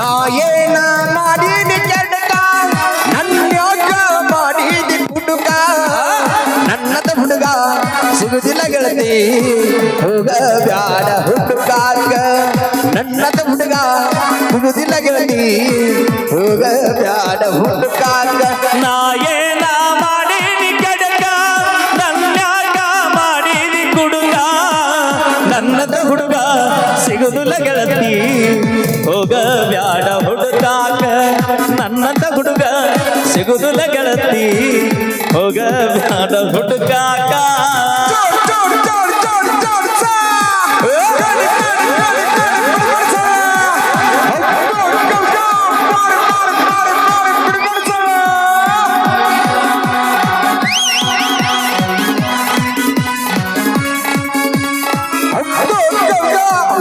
ನಾ ಏನ ಮಾಡಿದ ಕೆಡಕ ನನ್ಯಾಕ ಮಾಡಿದ ಹುಡುಗ ನನ್ನದ ಹುಡುಗ ಸಿಗುದಿಲ್ಲ ಗೆಳತಿ ಹೋಗ ಬ್ಯಾಡ ಹುಡುಕಾಕ ನನ್ನದ ಹುಡುಗ ಸಿಗುದಿಲ್ಲ ಗೆಳತಿ ಹೋಗ ಬ್ಯಾಡ ಹುಡುಕಾಕ ನಾ ಏನ ಮಾಡಿದ ಕೆಡಕ ನನ್ಯಾಕ ಮಾಡಿದ ಹುಡುಗ ನನ್ನದ ಹುಡುಗ ಸಿಗುದಿಲ್ಲ ಗೆಳತಿ ಹೋಗ ಬ್ಯಾಡ ಹುಡುಕಾಕ ನನ್ನದ ಹುಡುಗ ಸಿಗುದಿಲ್ಲ ಗೆಳತಿ ಹೋಗ ಬ್ಯಾಡ ಹುಡುಕಾಕ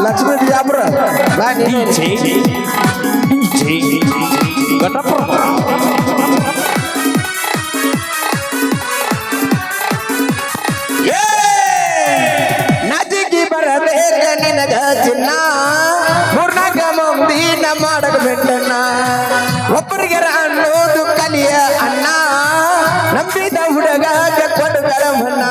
ಲಕ್ಷ್ಮೀ ಬಿಜಾಪುರ ನದಿಗೆ ಬರಬೇಕ ನಿನಗ ಚಿನ್ನ ಮೂರ್ನಾಗ ಮಂದಿನ ಮಾಡಕ ಬೆಟ್ಟಣ್ಣ ಒಬ್ಬರಿಗೆ ಅನ್ನೋದು ಕಲಿಯ ಅಣ್ಣ ನಂಬಿದ ಹುಡುಗ ಕೊಡುಗರ ಮಣ್ಣ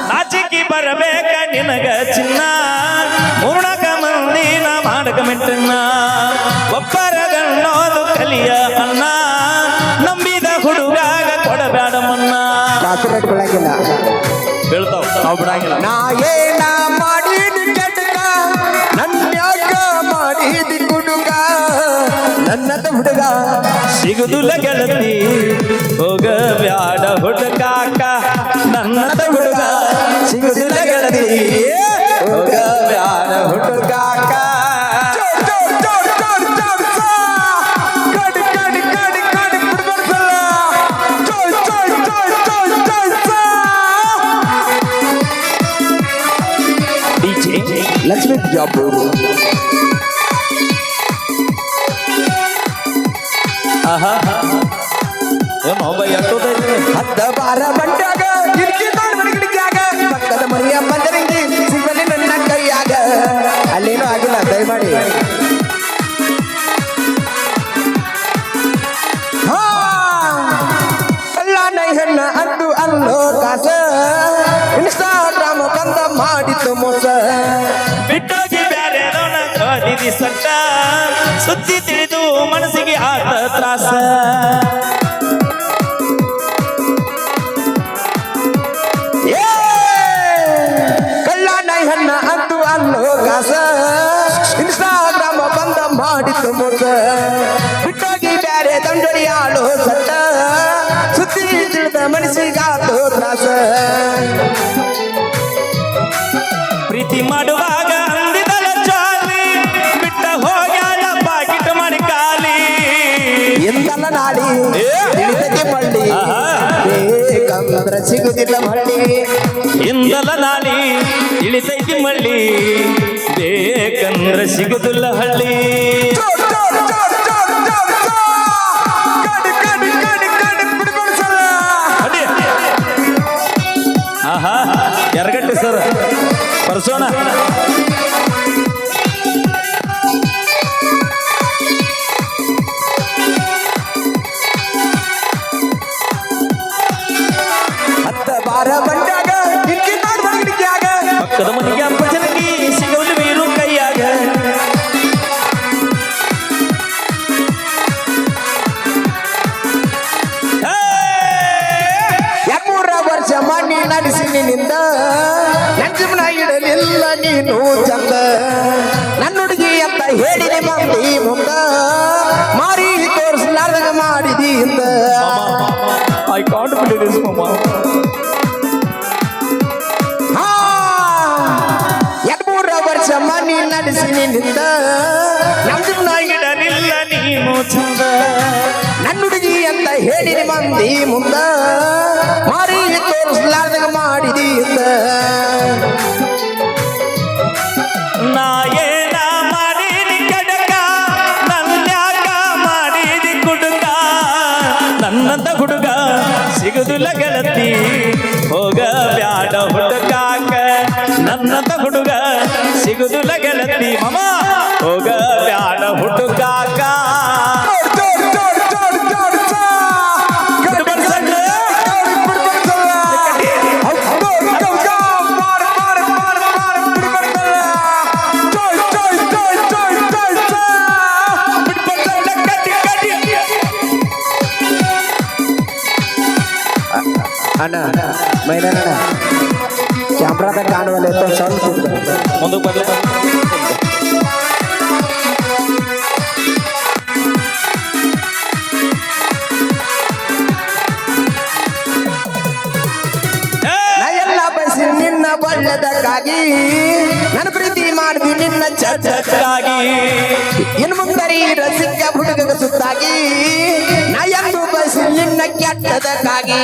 ನಾಚಿಕೆ ಬರಬೇಕ ನಿನಗ ಚಿನ್ನ ಮೂರ್ನಾಗ ಮಂದಿನ ಮಾಡಕ ಮೆಟ್ಟಣ್ಣ ಒಬ್ಬರ ಗಣ್ಣೋದು ಕಲಿಯ ಅಣ್ಣ ನಂಬಿದ ಹುಡುಗಾಗ ಕೊಡಬೇಡ ಮನ್ನ ಕಾಪಿರೈಟ್ ಬಿಡಂಗಿಲ್ಲ ಬೀಳ್ತಾವ ನಾವು ಬಿಡಂಗಿಲ್ಲ ನಾ ಏನ ಮಾಡಿದ ಕೆಡಕ ನನ್ಯಾಕ ಮಾಡಿದ ಹುಡುಗ ನನ್ನದ ಹುಡುಗ ಸಿಗುದಿಲ್ಲ ಗೆಳತಿ ಹೋಗ ಬ್ಯಾಡ ಹುಡುಕಾಕ ನನ್ನದ ಹುಡುಗ ಸಿಗುದಿಲ್ಲ ಗೆಳತಿ ಹೋಗ ಬ್ಯಾಡ ಹುಡುಕಾಕ ಲಕ್ಷ್ಮೀ ಬಿಜಾಪುರ ಆಹಾ ಏನು ಬೈ ಎಷ್ಟೊತ್ತೈತಿ ಹತ್ತ ಬಾರ ಬಂಡಾಗ ಕಿಟಕಿ ಗಿಡಕ್ಯಾಗ ಪಕ್ಕದ ಮರಿಯ ಬಂದರಂಗಿ ಸಿಗಲಿ ನನ್ನ ಕೈಯಾಗ ಅಲ್ಲೇನೂ ಆಗಿಲ್ಲ ದಯಮಾಡಿ ಅಲ್ಲ ನೈ ಹೆಣ್ಣ ಅಂದು ಅಲ್ಲೋ ಕಾಸ ಇನ್ಸ್ಟಾಗ್ರಾಮ್ ಬಂದ ಮಾಡಿತ್ತು ಮೋಸ ಬಿಟ್ಟೋಗಿ ಬ್ಯಾರೆ ಕದಿದಿ ಸಟ್ಟ ಸುದ್ದಿ ತಿಳಿದು ಮನಸ್ಸಿಗೆ ಆತ ತ್ರಾಸ ಹಣ್ಣ ಅಂದು ಅಲ್ಲೋ ಕಾಸ ಇನ್ಸ್ಟಾಗ್ರಾಮ್ ಬಂದ ಮಾಡಿತ್ತು ಮೋಸ ಬಿಟ್ಟೋಗಿ ಬ್ಯಾರೆ ದಂಡೊಡಿ ಆಡೋ ಸಟ್ಟ ಸುದ್ದಿ ತಿಳಿದ ಮನಸ್ಸಿಗಾತೋ ತ್ರಾಸ ಪ್ರೀತಿ ಮಾಡುವಾಗ ಅಂದಿದಳ ಚಾಲಿ ಬಿಟ್ಟ ಹೋಗ್ಯಾಳ ಪಾಕಿಟ್ ಮಾಡಿ ಖಾಲಿ ಎಂದಲ್ಲ ನಾಡಿ ತಿಳಿದಕ್ಕೆ ಮಳ್ಳಿ ಬೇಕಂದ್ರ ಸಿಗುದಿಲ್ಲ ಮಳ್ಳಿ ಇಂದಲ ನಾಳಿ ಇಳಿತೈತಿ ಮಳ್ಳಿ ಬೇಕಂದ್ರ ಸಿಗುದಿಲ್ಲ ಹಳ್ಳಿ ಆಹಾ ಎರಗಟ್ಟೆ ಸರ್ ಪರ್ಸೋಣ ಹತ್ತ ಬಾರ ಬಂಡಾಗ ಕಿಟಕಿ ಗಿಡಕ್ಯಾಗ ಪಕ್ಕದ ಮನೆಗೆ ಅಪ್ಪಚನಗಿ ಸಿಗೋದು ವೀರು ಕೈಯಾಗ ಮೂರ ವರ್ಷ ಮಣ್ಣಿ ನಡೆಸಿ ನಿನ್ನಿಂದ ನನ್ನ ಜೀವನ ಇಡಲಿಲ್ಲ ನೀನು ಚಂದ ನನ್ನ ಹುಡುಗಿ ಅಂತ ಹೇಳಿದೆ ಮಂದಿ ಮುಂದ ಮಾರಿ ತೋರಿಸಲಾರ್ದಾಗ ಮಾಡಿದಿ ಹಿಂದ ಐ ಕಾಂಟ್ ಬಿಲೀವ್ ದಿಸ್ ಮಮ್ಮ ಮೂರ ವರ್ಷ ಮಣ್ಣಿ ನಡೆಸಿ ನಿನ್ನಿಂದ ನನ್ನ ಜೀವನ ಇಡಲಿಲ್ಲ ನೀನು ಚಂದ ನನ್ನ ಹುಡುಗಿ ಅಂತ ಹೇಳಿದೆ ಮಂದಿ ಮುಂದ ಮಾರಿ ತೋರಿಸಲಾರ್ದಾಗ ಮಾಡಿದಿ ಹಿಂದ ನಾ ಏನ ಮಾಡಿದಿ ಕಡಕ ನನ್ಯಾಕ ಮಾಡಿದಿ ಕುಡುಕ ನನ್ನಂತ ಹುಡುಗ ಸಿಗುದಿಲ್ಲ ಗೆಳತಿ ಹೋಗ ಬ್ಯಾಡ ಹುಡುಕಾಕ ನನ್ನಂತ ಹುಡುಗ ಸಿಗುದಿಲ್ಲ ಗೆಳತಿ ಮಮ ಹೋಗ ಬ್ಯಾಡ ಹುಡುಕಾಕ ಅಣ್ಣ ಮೈದಾನ ಕ್ಯಾಮ್ರಾದಾಗ ಕಾಣುವಲ್ಲ ಸ್ವಲ್ಪ ಮುಂದಕ್ಕೆ ಬರ್ಲಿ ನಾ ಎಲ್ಲ ಬಯಸಿ ನಿನ್ನ ಒಳ್ಳೆದಕ್ಕಾಗಿ ನನ್ನ ಪ್ರೀತಿ ಮಾಡಿದ್ವಿ ನಿನ್ನ ಚಚ್ಚಾಗಿ ಇನ್ನು ಮುಂದರಿ ರಸಿಕ ಹುಡುಗ ಸುತ್ತಾಗಿ ನಾ ಎಂದು ಬಯಸಿ ನಿನ್ನ ಕೆಟ್ಟದಕ್ಕಾಗಿ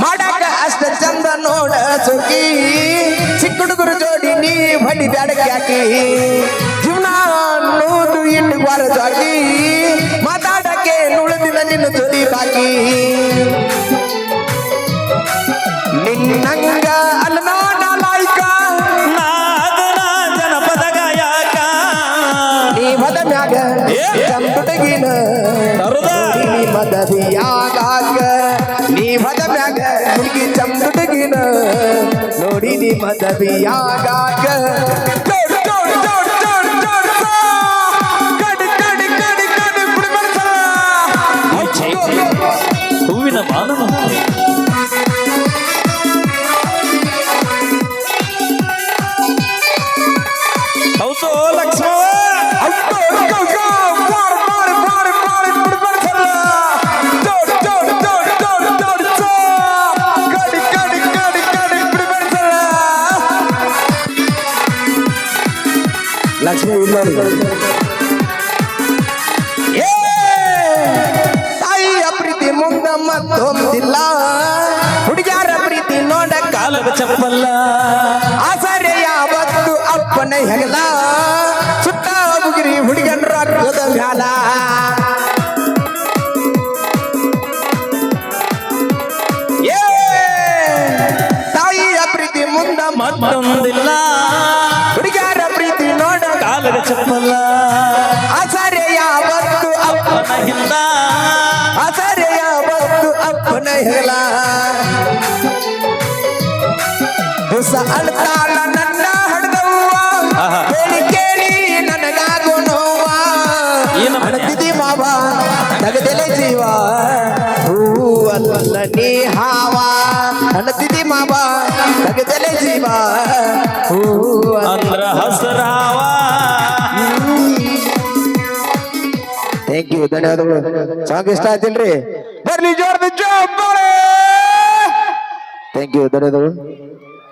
ಮಾಡಾಕ ಅಷ್ಟ ಚಂದ ನೋಡ ಸುಖಿ ಚಿಕ್ಕ ಹುಡುಗರು ಜೋಡಿ ನೀ ಬಡಿ ಬ್ಯಾಡಕ್ಕಾಕಿ ಜೀವನ ಅನ್ನೋದು ಇನ್ನು ಹೊರಜಾಗಿ ಮಾತಾಡಕ್ಕೆ ನುಳಿದಿನ ನಿನ್ನ ಜೋಡಿ ಬಾಕಿ ನಿನ್ನಂಗ ಅಲ್ಲ ನಾಲಾಯ್ಕ ಜನಪದ ಗಾಯಕ ನೀ ಮದ ಮ್ಯಾಗ ಚಂಪುಟಗಿನ ನೀ ಮದವಿಯಾಗಾಕ ನೀ ಮದ ಮ್ಯಾಗ ಹುಡುಗಿ ಚಂಪುಟಗಿನ ನೋಡಿ ನೀ ಮದವಿಯಾಗಾಕ ಹೂವಿನ ಮಾನವ ಹೌದು ಲಕ್ಷ್ಮವ ಲಕ್ಷ್ಮಿ ತಾಯಿಯ ಪ್ರೀತಿ ಮುಂದ ಮತ್ತೊಂದಿಲ್ಲ ಹುಡುಗ್ಯಾರ ಪ್ರೀತಿ ನೋಡ ಕಾಲದ ಚಪ್ಪಲ್ಲ ಆಸರೆ ಯಾವತ್ತು ಅಪ್ಪನ ಹೆಗಲ ಸುತ್ತ ಮುಗಿರಿ ಹುಡುಗನ ರಕ್ತದ ಮ್ಯಾಲ ತಾಯಿಯ ಪ್ರೀತಿ ಮುಂದ ಮತ್ತೊಂದಿಲ್ಲ ಹುಡುಗ್ಯಾರ ಪ್ರೀತಿ ನೋಡ ಕಾಲದ ಚಪ್ಪಲ್ಲ ಆಸರೆ ಯಾವತ್ತು ಅಪ್ಪನ ಹಿಂದ ಆಸರೆ ಯಾವತ್ತು ಅಪ್ಪನ ಹೆಗಲ ಹೊಸ ಅಳ್ತಾಳ ನನ್ನ ಹಡ್ದವ್ವ ಹೇಳಿ ಕೇಳಿ ನನಗಾಗೋ ನೋವ ಅಳತಿದಿ ಮಾವ ತಗದೆಲೆ ಜೀವ ಹೂವಲ್ಲ ನೀ ಹಾವ ಅಳತಿದಿ ಮಾವ ತಗದೆಲೆ ಜೀವ ಅಂದ್ರ ಹಸರಾವ ಥ್ಯಾಂಕ್ ಯು ಧನ್ಯವಾದಗಳು ಸಾಂಗ್ ಇಷ್ಟ ಆಯ್ತಿಲ್ರಿ ಬರ್ಲಿ ಜೋರ್ದ ಜೋಬ್ ಥ್ಯಾಂಕ್ ಯು ಧನ್ಯವಾದಗಳು